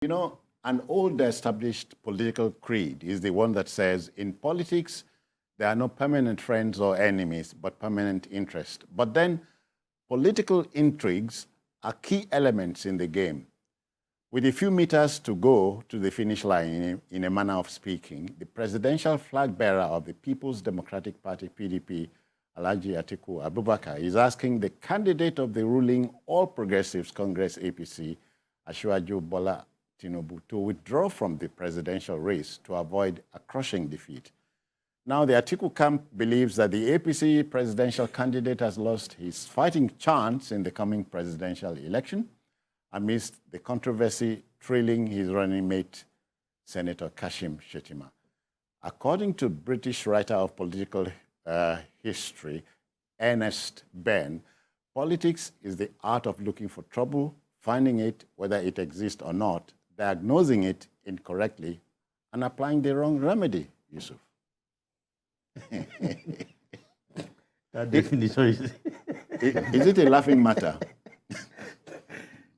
You know, an old established political creed is the one that says, in politics, there are no permanent friends or enemies, but permanent interest. But then political intrigues are key elements in the game. With a few meters to go to the finish line, in a manner of speaking, the presidential flag bearer of the People's Democratic Party, PDP, Alhaji Atiku Abubakar, is asking the candidate of the ruling All Progressives Congress, APC, Asiwaju Bola Tinubu, to withdraw from the presidential race to avoid a crushing defeat. Now, the Atiku camp believes that the APC presidential candidate has lost his fighting chance in the coming presidential election amidst the controversy trailing his running mate, Senator Kashim Shettima. According to British writer of political history, Ernest Benn, politics is the art of looking for trouble, finding it, whether it exists or not, diagnosing it incorrectly, and applying the wrong remedy, Yusuf. That definition is it a laughing matter?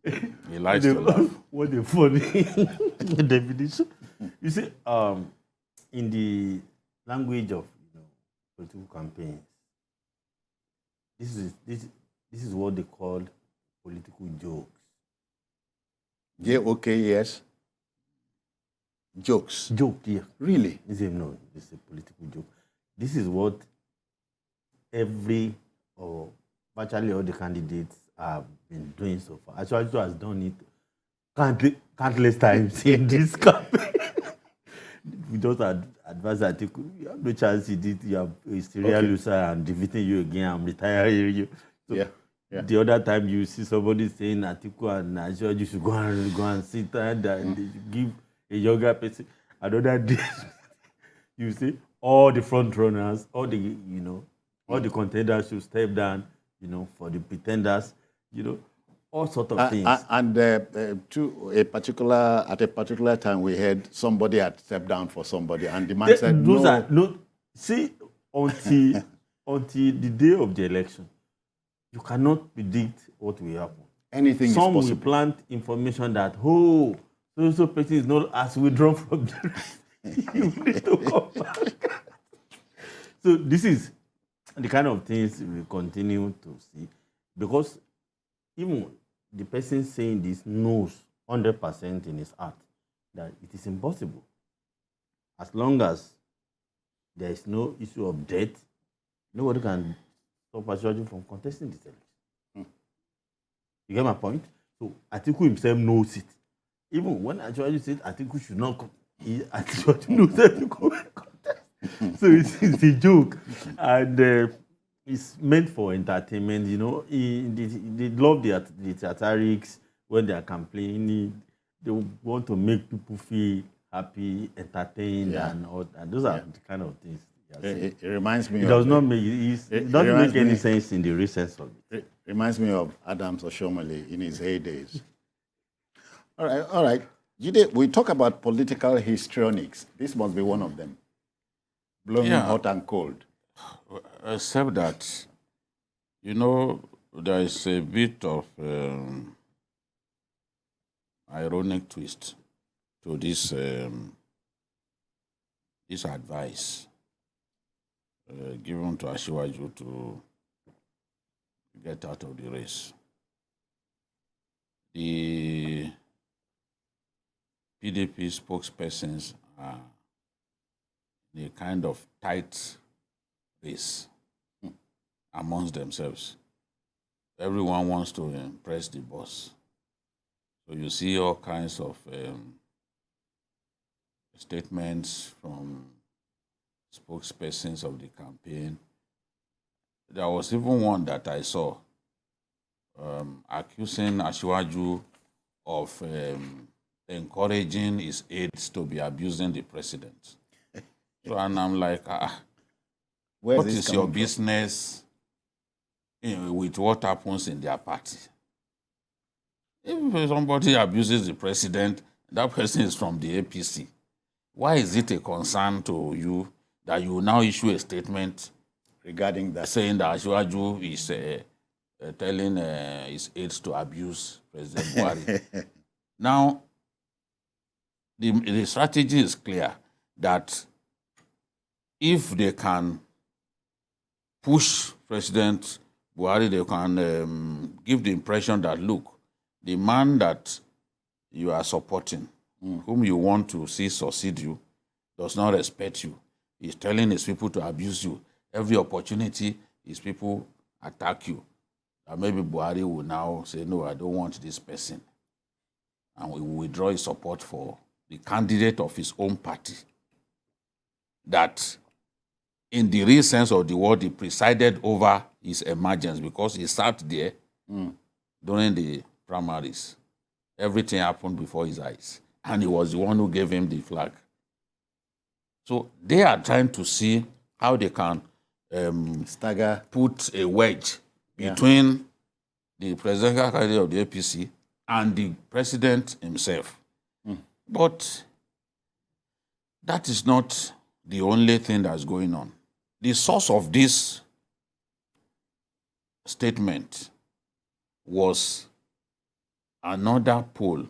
He likes to laugh. What a funny definition. You see, in the language of political campaigns, this is what they call political jokes. J-O-K-E-S? Jokes. Joke, yeah. Really? No, it's a political joke. This is what every or virtually all the candidates have been doing so far. Asiwaju has done it countless times in this campaign. We just advise Atiku, you have no chance in it. You have a serial loser and defeating you again. I'm retiring you. So yeah. The other time you see somebody saying Atiku and Asiwaju should go and sit and give a younger person. Another day, you see all the front runners, all the contenders should step down, for the pretenders, all sorts of things. And at a particular time, we heard somebody had stepped down for somebody, and the man said, those no. are no. See, until the day of the election, you cannot predict what will happen. Anything is possible. Some will plant information that, so person is not as withdrawn from the race. You need to come back. So this is the kind of things we continue to see, because even the person saying this knows 100% in his heart that it is impossible. As long as there is no issue of death, nobody can stop Asiwaju from contesting this election. You get my point? So Atiku himself knows it. Even when Asiwaju said Atiku should not come, Asiwaju knows that to come and contest. So it's a joke. And it's meant for entertainment, They love the theatrics when they are campaigning. They want to make people feel happy, entertained, and all. And those are the kind of things. It reminds me. It doesn't make any sense in the real sense of it. It reminds me of Adams Oshomole in his heydays. All right. Jide, we talk about political histrionics. This must be one of them. Blowing hot and cold. Except that, there is a bit of ironic twist to this advice given to Asiwaju to get out of the race. The PDP spokespersons are in a kind of tight race amongst themselves. Everyone wants to impress the boss. So you see all kinds of statements from spokespersons of the campaign. There was even one that I saw accusing Asiwaju of encouraging his aides to be abusing the president. So, and I'm like, what is your business with what happens in their party? If somebody abuses the president, that person is from the APC. Why is it a concern to you that you now issue a statement regarding that, saying that Asiwaju is telling his aides to abuse President Buhari? Now, the strategy is clear that if they can push President Buhari, they can give the impression that, look, the man that you are supporting, whom you want to see succeed you, does not respect you. He's telling his people to abuse you. Every opportunity, his people attack you. And maybe Buhari will now say, no, I don't want this person. And we will withdraw his support for the candidate of his own party. That, in the real sense of the word, he presided over his emergence because he sat there during the primaries. Everything happened before his eyes. And he was the one who gave him the flag. So they are trying to see how they can put a wedge between the presidential candidate of the APC and the president himself. But that is not the only thing that's going on. The source of this statement was another poll.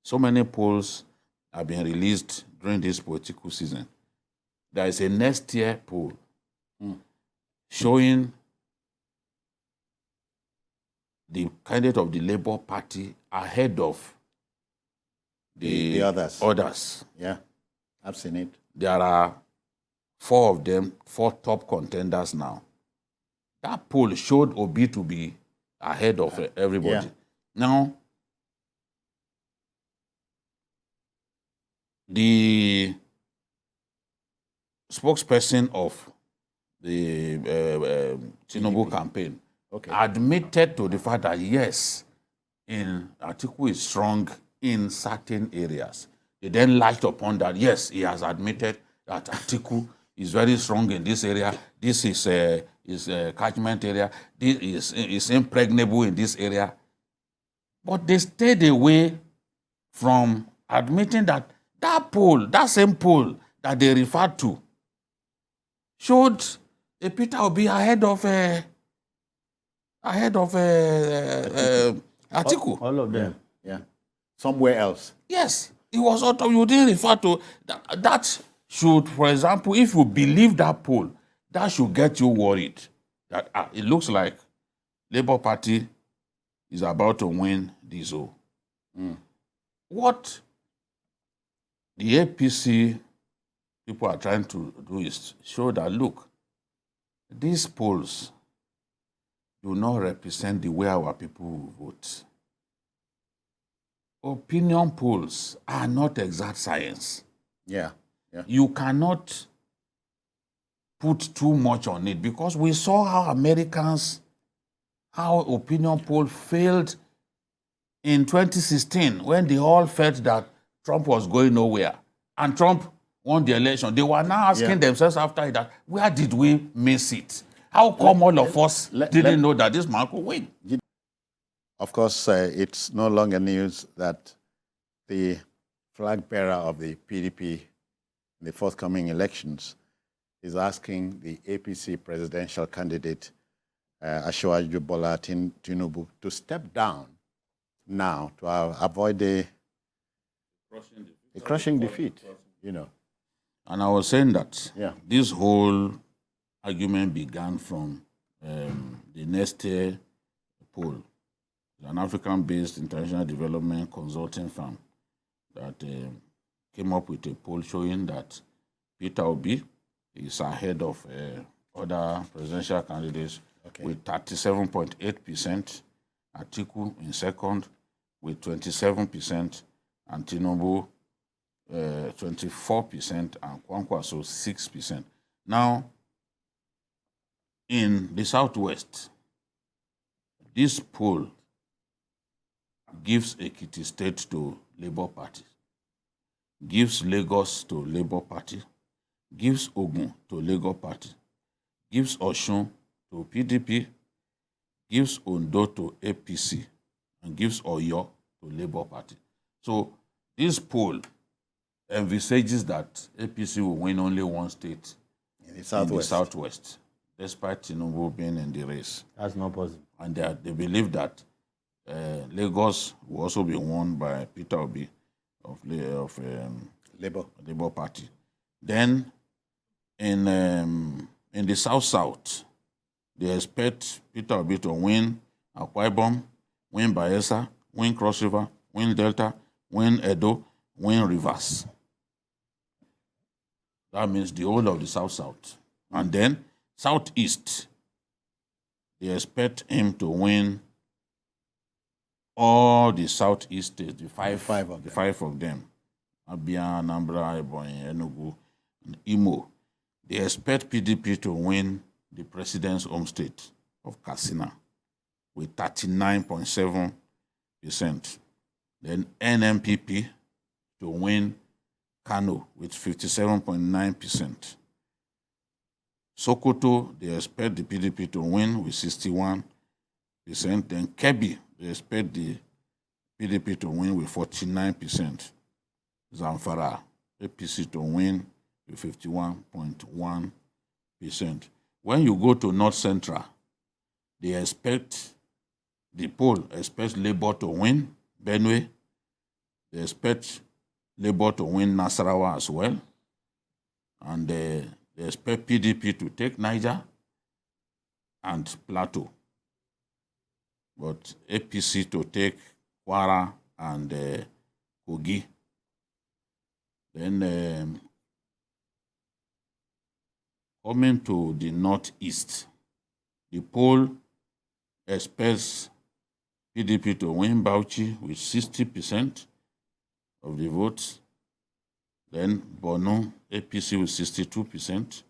So many polls have been released during this political season. There is a next year poll showing the candidate of the Labour Party ahead of the others. Yeah, I've seen it. There are 4 of them, 4 top contenders now. That poll showed Obi to be ahead of everybody. Yeah. Now, the spokesperson of the Tinubu campaign admitted to the fact that, yes, Atiku is strong in certain areas. They then latched upon that, yes, he has admitted that Atiku is very strong in this area. This is a catchment area. This is impregnable in this area. But they stayed away from admitting that that same poll that they referred to, showed a Peter Obi ahead of Atiku. All of them. Yeah. Somewhere else. Yes. It was auto. You didn't refer to that. Should, for example, if you believe that poll, that should get you worried that it looks like Labour Party is about to win this. What the APC people are trying to do is show that, look, these polls do not represent the way our people will vote. Opinion polls are not exact science. Yeah. You cannot put too much on it because we saw how opinion poll failed in 2016 when they all felt that Trump was going nowhere and Trump won the election. They were now asking themselves after that, where did we miss it? How come all of us didn't know that this man could win? Of course, it's no longer news that the flag bearer of the PDP in the forthcoming elections is asking the APC presidential candidate, Asiwaju Bola Tinubu, to step down now to avoid a crushing defeat, you know. And I was saying that this whole argument began from the Neste poll, an African-based international development consulting firm that came up with a poll showing that Peter Obi is ahead of other presidential candidates with 37.8%, Atiku in second with 27%, and Tinubu 24%, and Kwankwaso 6%. Now, in the Southwest, this poll gives Ekiti State to Labour Party, gives Lagos to Labour Party, gives Ogun to Labour Party, gives Osun to PDP, gives Ondo to APC, and gives Oyo to Labour Party. So this poll envisages that APC will win only one state in the Southwest, despite Tinubu being in the race. That's not possible. And they believe that Lagos will also be won by Peter Obi of Labour Party. Then in the South, they expect Peter Obi to win Akwa Ibom, win Bayelsa, win Cross River, win Delta, win Edo, win Rivers. That means the whole of the South. And then Southeast, they expect him to win all the Southeast states, the five of them. Abia, Anambra, Ebonyi, Enugu, and Imo. They expect PDP to win the president's home state of Katsina with 39.7%. Then NMPP to win Kano with 57.9%. Sokoto, they expect the PDP to win with 61%. Then Kebbi, they expect the PDP to win with 49%. Zamfara, APC to win with 51.1%. When you go to North Central, they expect, the poll expects Labour to win Benue. They expect Labour to win Nasarawa as well. And they expect PDP to take Niger and Plateau. But APC to take Kwara and Kogi. Then coming to the Northeast, the poll expects PDP to win Bauchi with 60% of the votes. Then Borno, APC with 62%.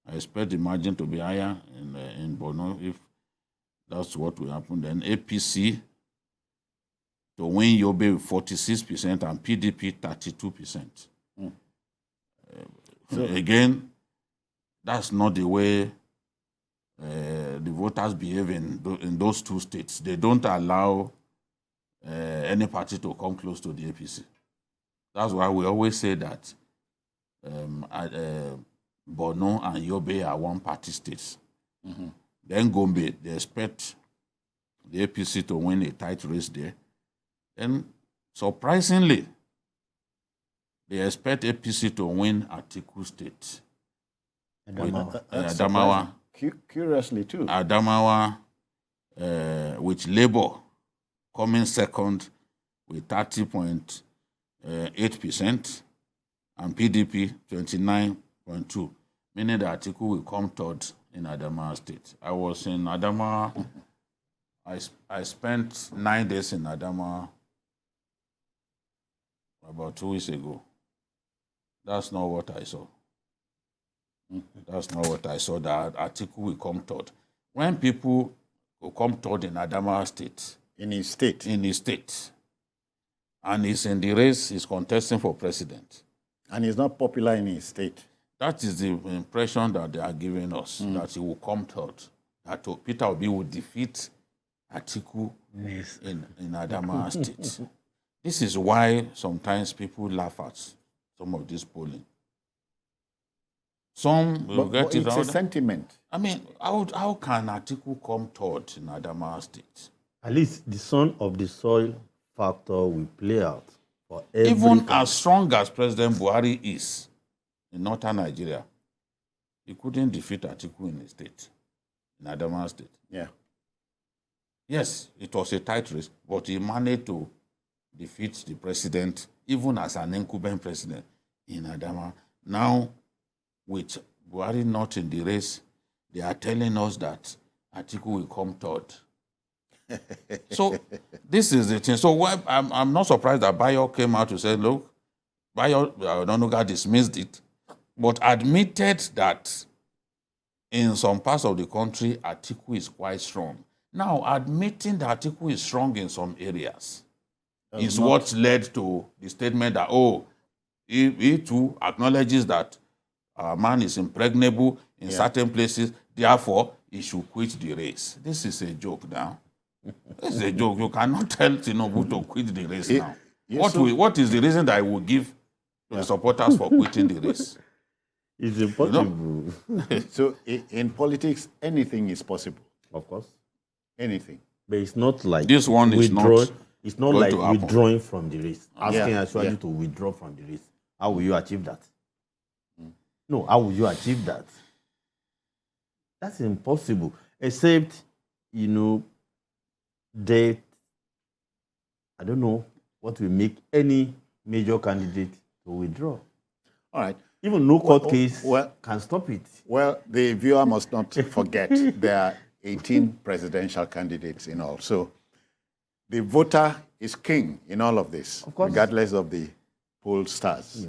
I expect the margin to be higher in Borno if that's what will happen. Then APC to win Yobe with 46% and PDP 32%. So again, that's not the way the voters behave in those two states. They don't allow any party to come close to the APC. That's why we always say that Borno and Yobe are one-party states. Mm-hmm. Then Gombe, they expect the APC to win a tight race there. And surprisingly, they expect APC to win Atiku State. Adamawa. Curiously, too. Adamawa, with Labour coming second with 30.8% and PDP 29.2%, meaning that Atiku will come third in Adamawa State. I was in Adamawa. I spent 9 days in Adamawa about 2 weeks ago. That's not what I saw. That's not what I saw, that Atiku will come third. When people will come third in Adamawa State. In his state. And he's in the race, he's contesting for president. And he's not popular in his state. That is the impression that they are giving us, that he will come third. That Peter Obi will defeat Atiku in Adamawa State. This is why sometimes people laugh at some of this polling. Some will get it it's wrong. a sentiment. I mean, how can Atiku come third in Adamawa State? At least the son of the soil factor will play out for every Even as strong as President Buhari is in northern Nigeria, he couldn't defeat Atiku in the state, in Adamawa State. Yeah. Yes, it was a tight race, but he managed to defeat the president, even as an incumbent president in Adamawa. Now, with Buhari not in the race, they are telling us that Atiku will come third. So this is the thing. So I'm not surprised that Bayo came out to say, look, Bayo Ononuga dismissed it, but admitted that in some parts of the country, Atiku is quite strong. Now, admitting that Atiku is strong in some areas is what led to the statement that, he too acknowledges that a man is impregnable in certain places, therefore, he should quit the race. This is a joke now. This is a joke. You cannot tell Tinubu to quit the race now. What is the reason that I will give to the supporters for quitting the race? It's impossible. You know? So in politics, anything is possible. Of course. Anything. But it's not like this one is not. It's not going like to happen. withdrawing from the race. Asking Yeah, Asiwaju yeah. to withdraw from the race. How will you achieve that? No, how will you achieve that? That's impossible. Except, you know, that I don't know what will make any major candidate to withdraw. All right. Even no court case well- can stop it. Well, the viewer must not forget there are 18 presidential candidates in all. So the voter is king in all of this, Of course. regardless of the poll stars.